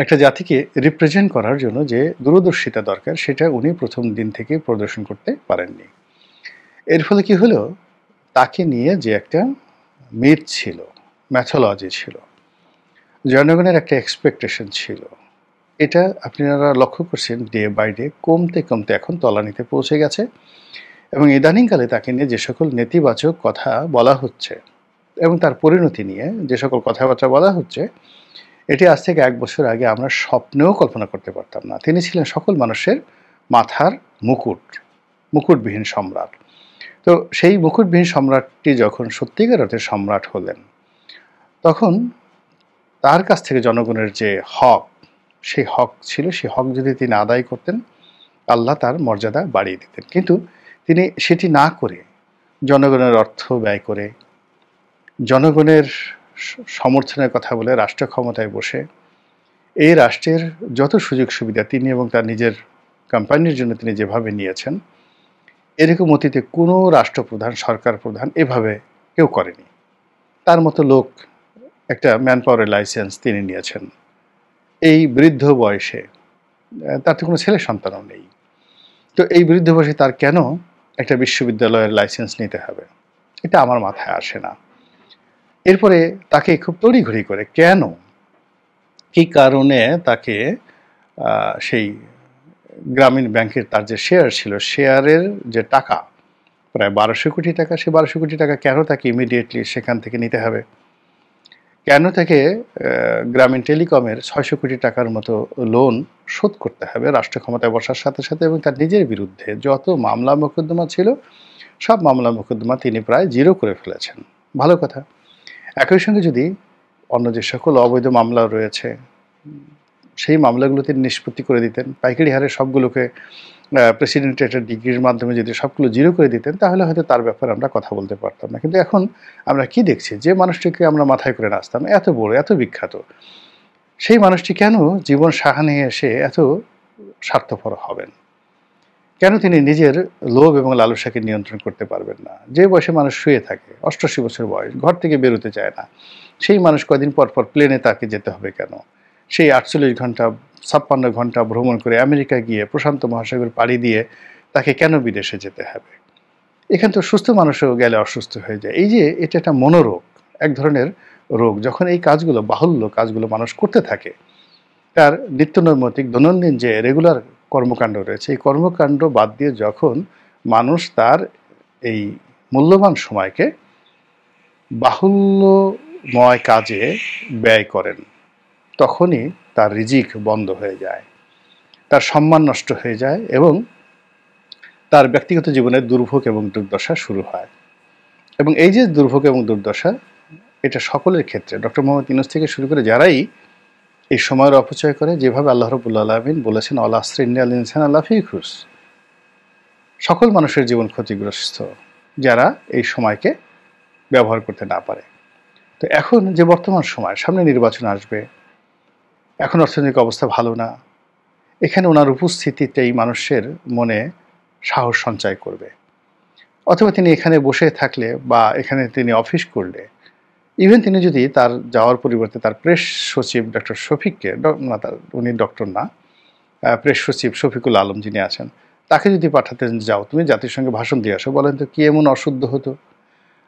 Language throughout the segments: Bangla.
একটা জাতিকে রিপ্রেজেন্ট করার জন্য যে দূরদর্শিতা দরকার সেটা উনি প্রথম দিন থেকে প্রদর্শন করতে পারেননি। এর ফলে কি হলো, তাকে নিয়ে যে একটা মিথ ছিল, ম্যাথোলজি ছিল, জনগণের একটা এক্সপেকটেশন ছিল, এটা আপনারা লক্ষ্য করছেন ডে বাই ডে কমতে কমতে এখন তলানিতে পৌঁছে গেছে। এবং ইদানিংকালে তাকে নিয়ে যে সকল নেতিবাচক কথা বলা হচ্ছে এবং তার পরিণতি নিয়ে যে সকল কথাবার্তা বলা হচ্ছে, এটি আজ থেকে ১ বছর আগে আমরা স্বপ্নেও কল্পনা করতে পারতাম না। তিনি ছিলেন সকল মানুষের মাথার মুকুট, মুকুটবিহীন সম্রাট। তো সেই মুকুটবিহীন সম্রাটটি যখন সত্যিকার অর্থে সম্রাট হলেন, তখন তার কাছ থেকে জনগণের যে হক, সেই হক ছিল, সেই হক যদি তিনি আদায় করতেন, আল্লাহ তার মর্যাদা বাড়িয়ে দিতেন। কিন্তু তিনি সেটি না করে জনগণের অর্থ ব্যয় করে, জনগণের সমর্থনের কথা বলে রাষ্ট্র ক্ষমতায় বসে এই রাষ্ট্রের যত সুযোগ সুবিধা তিনি এবং তার নিজের কোম্পানির জন্য তিনি যেভাবে নিয়েছেন, এরকম অতীতে কোনো রাষ্ট্রপ্রধান, সরকার প্রধান এভাবে কেউ করেনি। তার মতো লোক, একটা ম্যান পাওয়ারের লাইসেন্স তিনি নিয়েছেন এই বৃদ্ধ বয়সে। তার তো কোনো ছেলে সন্তানও নেই। তো এই বৃদ্ধ বয়সে তার কেন একটা বিশ্ববিদ্যালয়ের লাইসেন্স নিতে হবে? এটা আমার মাথায় আসে না। এরপরে তাকে খুব তড়িঘড়ি করে কেন, কী কারণে তাকে সেই গ্রামীণ ব্যাংকের তার যে শেয়ার ছিল, শেয়ারের যে টাকা প্রায় ১২০০ কোটি টাকা, সে ১২০০ কোটি টাকা কেন তাকে ইমিডিয়েটলি সেখান থেকে নিতে হবে? কেন তাকে গ্রামীণ টেলিকমের ৬০০ কোটি টাকার মতো লোন শোধ করতে হবে রাষ্ট্র ক্ষমতায় বসার সাথে সাথে? এবং তার নিজের বিরুদ্ধে যত মামলা মোকদ্দমা ছিল, সব মামলা মোকদ্দমা তিনি প্রায় জিরো করে ফেলেছেন। ভালো কথা। একই সঙ্গে যদি অন্য যে সকল অবৈধ মামলা রয়েছে, সেই মামলাগুলো তিনি নিষ্পত্তি করে দিতেন, পাইকারি হারে সবগুলোকে প্রেসিডেন্টের একটা ডিগ্রির মাধ্যমে যদি সবগুলো জিরো করে দিতেন, তাহলে হয়তো তার ব্যাপারে আমরা কথা বলতে পারতাম না। কিন্তু এখন আমরা কি দেখছি, যে মানুষটিকে আমরা মাথায় করে নাচতাম, এত বড়, এত বিখ্যাত, সেই মানুষটি কেন জীবন সাহায্যে এসে এত স্বার্থপর হবেন? কেন তিনি নিজের লোভ এবং লালসাকে নিয়ন্ত্রণ করতে পারবেন না? যে বয়সে মানুষ শুয়ে থাকে, ৮৮ বছর বয়স, ঘর থেকে বেরোতে চায় না, সেই মানুষ কদিন পর পর প্লেনে তাকে যেতে হবে কেন? সেই ৪৮ ঘন্টা, ৫৬ ঘন্টা ভ্রমণ করে আমেরিকা গিয়ে প্রশান্ত মহাসাগর পাড়ি দিয়ে তাকে কেন বিদেশে যেতে হবে? এখানে তো সুস্থ মানুষও গেলে অসুস্থ হয়ে যায়। এই যে এটা একটা মনোরোগ, এক ধরনের রোগ। যখন এই কাজগুলো, বাহুল্য কাজগুলো মানুষ করতে থাকে, তার নিত্যনৈমিত্তিক দৈনন্দিন যে রেগুলার কর্মকাণ্ড রয়েছে, এই কর্মকাণ্ড বাদ দিয়ে যখন মানুষ তার এই মূল্যবান সময়কে বাহুল্যময় কাজে ব্যয় করেন, তখনই তার রিজিক বন্ধ হয়ে যায়, তার সম্মান নষ্ট হয়ে যায় এবং তার ব্যক্তিগত জীবনের দুর্ভোগ এবং দুর্দশা শুরু হয়। এবং এই যে দুর্ভোগ এবং দুর্দশা, এটা সকলের ক্ষেত্রে, ডক্টর মোহাম্মদ ইউনূস থেকে শুরু করে যারাই এই সময়ের অপচয় করে, যেভাবে আল্লাহ রাব্বুল আলামিন বলেছেন, আল আসরি ইন্নাল ইনসানা লাফি খুসর, সকল মানুষের জীবন ক্ষতিগ্রস্ত যারা এই সময়কে ব্যবহার করতে না পারে। তো এখন যে বর্তমান সময়, সামনে নির্বাচন আসবে, এখন অর্থনৈতিক অবস্থা ভালো না, এখানে ওনার উপস্থিতিটাই মানুষের মনে সাহস সঞ্চয় করবে। অথবা তিনি এখানে বসে থাকলে বা এখানে তিনি অফিস করলে, ইভেন তিনি যদি তার যাওয়ার পরিবর্তে তার প্রেস সচিব ডক্টর শফিককে, না উনি ডক্টর না, প্রেস সচিব শফিকুল আলম যিনি আছেন, তাকে যদি পাঠাতেন, যাও তুমি জাতিসংঘে ভাষণ দিয়ে আসো, বলেন তো কি এমন অশুদ্ধ হতো?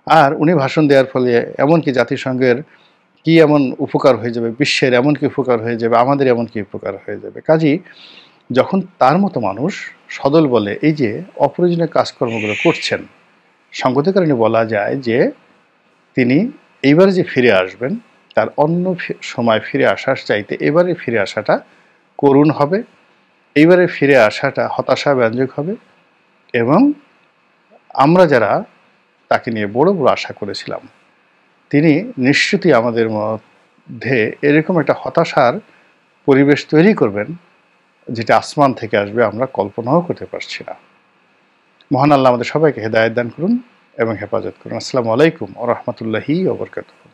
আর উনি ভাষণ দেওয়ার ফলে এমন কি জাতিসংঘের কি এমন উপকার হয়ে যাবে, বিশ্বের এমন কি উপকার হয়ে যাবে, আমাদের এমন কি উপকার হয়ে যাবে? কাজেই যখন তার মতো মানুষ সদল বলে এই যে অপ্রয়োজনীয় কাজকর্মগুলো করছেন, সঙ্গত কারণে বলা যায় যে তিনি এইবারে যে ফিরে আসবেন, তার অন্য সময় ফিরে আসার চাইতে এবারে ফিরে আসাটা করুণ হবে, এইবারে ফিরে আসাটা হতাশাব্যঞ্জক হবে। এবং আমরা যারা তাকে নিয়ে বড় বড় আশা করেছিলাম, তিনি নিশ্চিতই আমাদের মধ্যে এরকম একটা হতাশার পরিবেশ তৈরি করবেন, যেটা আসমান থেকে আসবে, আমরা কল্পনাও করতে পারছি না। মহান আল্লাহ আমাদের সবাইকে হেদায়েত দান করুন এবং হেফাজত করুন। আসসালামু আলাইকুম ওয়া রাহমাতুল্লাহি ওয়া বারাকাতুহু।